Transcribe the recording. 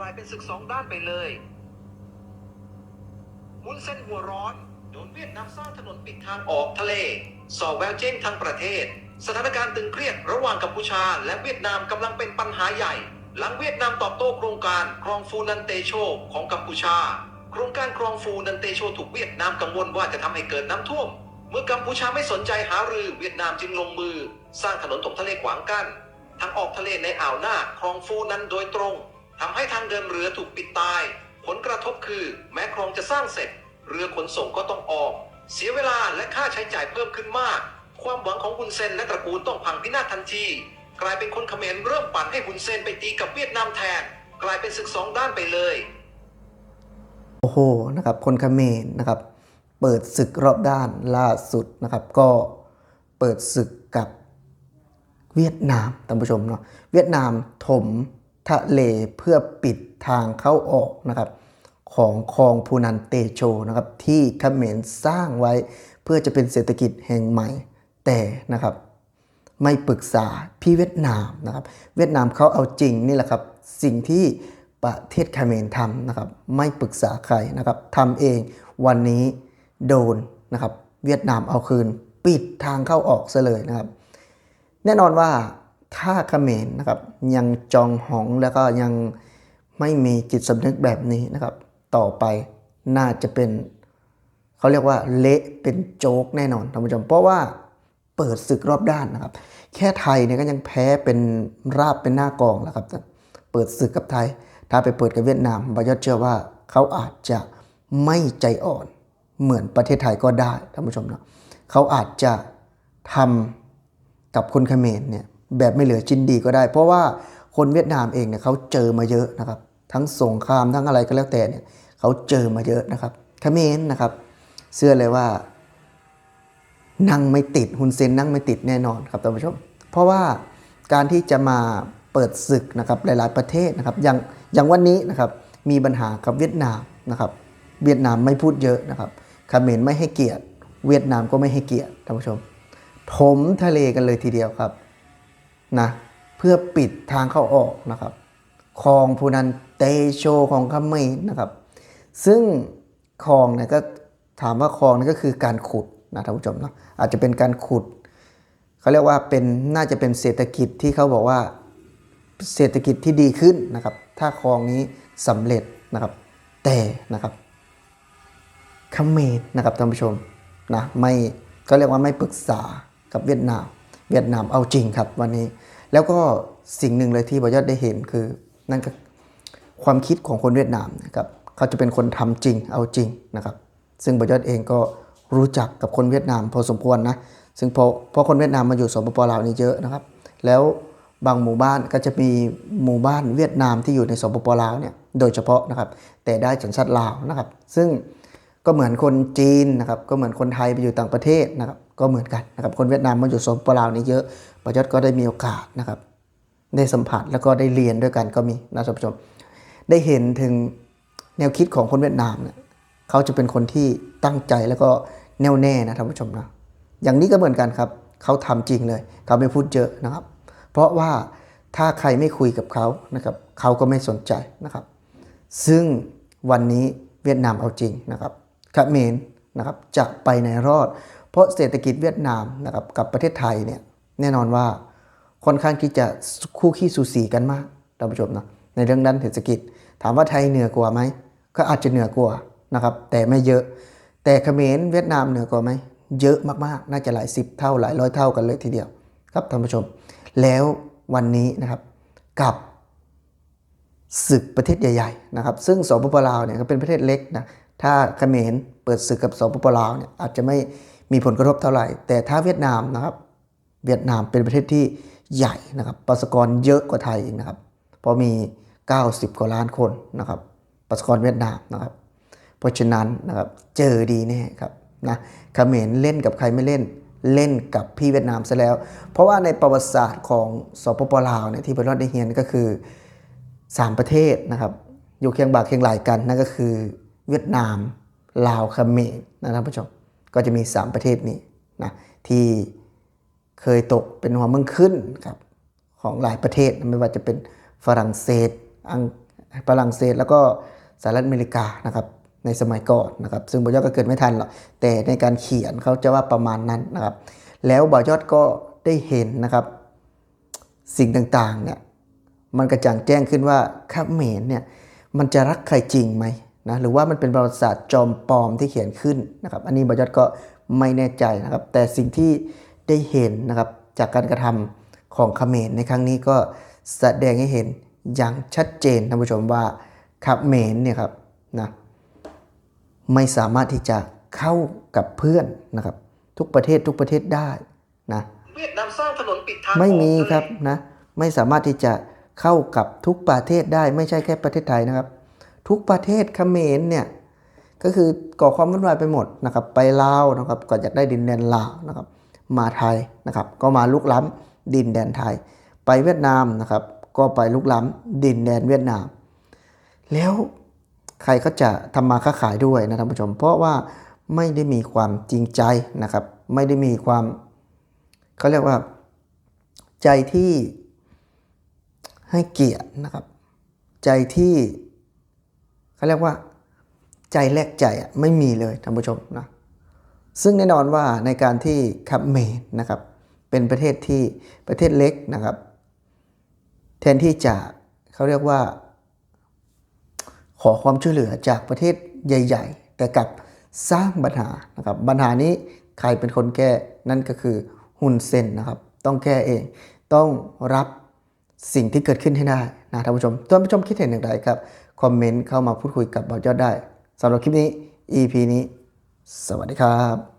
ลายเป็นศึกสองด้านไปเลยวุ้นเส้นหัวร้อนโดนเวียดนามสร้างถนนปิดทางออกทะเลส่อแววเจ้งทั้งประเทศสถานการณ์ตึงเครียดระหว่างกัมพูชาและเวียดนามกำลังเป็นปัญหาใหญ่หลังเวียดนามตอบโต้โครงการครองฟูนันเตโชของกัมพูชาโครงการครองฟูนันเตโชถูกเวียดนามกังวลว่าจะทำให้เกิดน้ำท่วมเมื่อกัมพูชาไม่สนใจหารือเวียดนามจึงลงมือสร้างถนนถมทะเลขวางกั้นทางออกทะเลในอ่าวน่าคลองฟูนั้นโดยตรงทำให้ทางเดินเรือถูกปิดตายผลกระทบคือแม้คลองจะสร้างเสร็จเรือขนส่งก็ต้องออกเสียเวลาและค่าใช้จ่ายเพิ่มขึ้นมากความหวังของฮุนเซนและตระกูลต้องพังพินาศทันทีกลายเป็นคนเขมรเริ่มปั่นให้ฮุนเซนไปตีกับเวียดนามแทนกลายเป็นศึกสองด้านไปเลยโอ้โหนะครับคนเขมรนะครับเปิดศึกรอบด้านล่าสุดนะครับก็เปิดศึกกับเวียดนามท่านผู้ชมเนาะเวียดนามถมทะเลเพื่อปิดทางเข้าออกนะครับของคลองพูนันเตโชนะครับที่เขมรสร้างไว้เพื่อจะเป็นเศรษฐกิจแห่งใหม่แต่นะครับไม่ปรึกษาพี่เวียดนามนะครับเวียดนามเขาเอาจริงนี่แหละครับสิ่งที่ประเทศเขมรทำนะครับไม่ปรึกษาใครนะครับทำเองวันนี้โดนนะครับเวียดนามเอาคืนปิดทางเข้าออกซะเลยนะครับแน่นอนว่าถ้าเขมรนะครับยังจองหองแล้วก็ยังไม่มีจิตสำนึกแบบนี้นะครับต่อไปน่าจะเป็นเขาเรียกว่าเละเป็นโจ๊กแน่นอนท่านผู้ชมเพราะว่าเปิดศึกรอบด้านนะครับแค่ไทยเนี่ยก็ยังแพ้เป็นราบเป็นหน้ากองแล้วครับเปิดศึกกับไทยถ้าไปเปิดกับเวียดนามบอยอดเชื่อว่าเขาอาจจะไม่ใจอ่อนเหมือนประเทศไทยก็ได้ท่านผู้ชมนะเขาอาจจะทำกับคนเขมรเนี่ยแบบไม่เหลือชิ้นดีก็ได้เพราะว่าคนเวียดนามเองเนี่ยเขาเจอมาเยอะนะครับทั้งสงครามทั้งอะไรก็แล้วแต่เนี่ยเขาเจอมาเยอะนะครับเขมรนะครับเชื่อเลยว่านั่งไม่ติดฮุนเซนนั่งไม่ติดแน่นอนครับท่านผู้ชมเพราะว่าการที่จะมาเปิดศึกนะครับหลายๆประเทศนะครับอย่างวันนี้นะครับมีปัญหากับเวียดนามนะครับเวียดนามไม่พูดเยอะนะครับเขมรไม่ให้เกียรติเวียดนามก็ไม่ให้เกียรติท่านผู้ชมถมทะเลกันเลยทีเดียวครับนะเพื่อปิดทางเข้าออกนะครับคลองพูนันเตโชของเขมรนะครับซึ่งคลองเนี่ยก็ถามว่าคลองนี่ก็คือการขุดนะท่านผู้ชมเนาะอาจจะเป็นการขุดเขาเรียกว่าเป็นน่าจะเป็นเศรษฐกิจที่เขาบอกว่าเศรษฐกิจที่ดีขึ้นนะครับถ้าคลองนี้สำเร็จนะครับแต่นะครับเขมรนะครับท่านผู้ชมนะไม่ก็เรียกว่าไม่ปรึกษากับเวียดนามเอาจริงครับวันนี้แล้วก็สิ่งหนึ่งเลยที่บอยอดได้เห็นคือนั่นก็ความคิดของคนเวียดนามนะครับเขาจะเป็นคนทำจริงเอาจริงนะครับซึ่งบอยอดเองก็รู้จักกับคนเวียดนามพอสมควรนะซึ่งเพราะคนเวียดนามมาอยู่สปป.ลาวนี่เยอะนะครับแล้วบางหมู่บ้านก็จะมีหมู่บ้านเวียดนามที่อยู่ในสปป.ลาวเนี่ยโดยเฉพาะนะครับแต่ได้สัญชาติลาวนะครับซึ่งก็เหมือนคนจีนนะครับก็เหมือนคนไทยไปอยู่ต่างประเทศนะครับก็เหมือนกันนะครับคนเวียดนามมาอยู่สปป.ลาวนี่เยอะบอยอดก็ได้มีโอกาสนะครับได้สัมผัสแล้วก็ได้เรียนด้วยกันก็มีนะท่านผู้ชมได้เห็นถึงแนวคิดของคนเวียดนามเนี่ยเขาจะเป็นคนที่ตั้งใจแล้วก็แน่วแน่นะท่านผู้ชมนะอย่างนี้ก็เหมือนกันครับเขาทำจริงเลยเขาไม่พูดเยอะนะครับเพราะว่าถ้าใครไม่คุยกับเขานะครับเขาก็ไม่สนใจนะครับซึ่งวันนี้เวียดนามเอาจริงนะครับเขมรนะครับจะไปในรอดเพราะเศรษฐกิจเวียดนามนะครับกับประเทศไทยเนี่ยแน่นอนว่าค่อนข้างที่จะคู่ขี้สูสีกันมากท่านผู้ชมนะในเรื่องด้านเศรษฐกิจถามว่าไทยเหนือกว่าไหมก็อาจจะเหนือกว่านะครับแต่ไม่เยอะแต่เขมรเวียดนามเหนือกว่าไหมเยอะมากๆน่าจะหลาย10 เท่าหลายร้อยเท่ากันเลยทีเดียวครับท่านผู้ชมแล้ววันนี้นะครับกับศึกประเทศใหญ่ๆนะครับซึ่งสปป.ลาวเนี่ยก็เป็นประเทศเล็กนะถ้าเขมรเปิดศึกกับสปป.ลาวเนี่ยอาจจะไม่มีผลกระทบเท่าไหร่แต่ถ้าเวียดนามนะครับเวียดนามเป็นประเทศที่ใหญ่นะครับประชากรเยอะกว่าไทยอีกนะครับเพราะมี90 กว่าล้านคนนะครับประชากรเวียดนามนะครับเพราะฉะนั้นนะครับเจอดีแน่ครับนะเขมรเล่นกับใครไม่เล่นกับพี่เวียดนามซะแล้วเพราะว่าในประวัติศาสตร์ของสปป.ลาวเนี่ยที่บอยอดได้เรียนก็คือ3ประเทศนะครับอยู่เคียงบ่าเคียงไหล่กันนั่นก็คือเวียดนามลาวเขมรนะท่านผู้ชมก็จะมี3ประเทศนี้นะที่เคยตกเป็นหัวเมืองขึ้นครับของหลายประเทศไม่ว่าจะเป็นฝรั่งเศส ฝรั่งเศสแล้วก็สหรัฐอเมริกานะครับในสมัยก่อนนะครับซึ่งบ่าวยอดก็เกิดไม่ทันหรอกแต่ในการเขียนเขาจะว่าประมาณนั้นนะครับแล้วบ่าวยอดก็ได้เห็นนะครับสิ่งต่างๆเนี่ยมันกระจ่างแจ้งขึ้นว่าเขมรเนี่ยมันจะรักใครจริงไหมนะหรือว่ามันเป็นประวัติศาสตร์จอมปลอมที่เขียนขึ้นนะครับอันนี้บ่าวยอดก็ไม่แน่ใจนะครับแต่สิ่งที่ได้เห็นนะครับจากการกระทำของเขมรในครั้งนี้ก็แสดงให้เห็นอย่างชัดเจนท่านผู้ชมว่าเขมรเนี่ยครับนะไม่สามารถที่จะเข้ากับเพื่อนนะครับทุกประเทศได้นะ เวียดนามสร้างถนนปิดทางออก ไม่มี ทะเล ครับนะไม่สามารถที่จะเข้ากับทุกประเทศได้ไม่ใช่แค่ประเทศไทยนะครับทุกประเทศเขมรเนี่ยก็คือก่อความวุ่นวายไปหมดนะครับไปลาวนะครับก็อยากได้ดินแดนลาวนะครับมาไทยนะครับก็มาลุกล้ำดินแดนไทยไปเวียดนามนะครับก็ไปลุกล้ำดินแดนเวียดนามแล้วใครก็จะทำมาค้าขายด้วยนะท่านผู้ชมเพราะว่าไม่ได้มีความจริงใจนะครับไม่ได้มีความเขาเรียกว่าใจที่ให้เกียรตินะครับใจที่เขาเรียกว่าใจแลกใจไม่มีเลยท่านผู้ชมนะซึ่งแน่นอนว่าในการที่เขมรนะครับเป็นประเทศเล็กนะครับแทนที่จะเขาเรียกว่าขอความช่วยเหลือจากประเทศใหญ่ๆแต่กลับสร้างปัญหานะครับปัญหานี้ใครเป็นคนแก้นั่นก็คือฮุนเซนนะครับต้องแก้เองต้องรับสิ่งที่เกิดขึ้นให้ได้นะท่านผู้ชมคิดเห็นอย่างไรครับคอมเมนต์เข้ามาพูดคุยกับบ่าวยอดได้สำหรับคลิปนี้ EP นี้สวัสดีครับ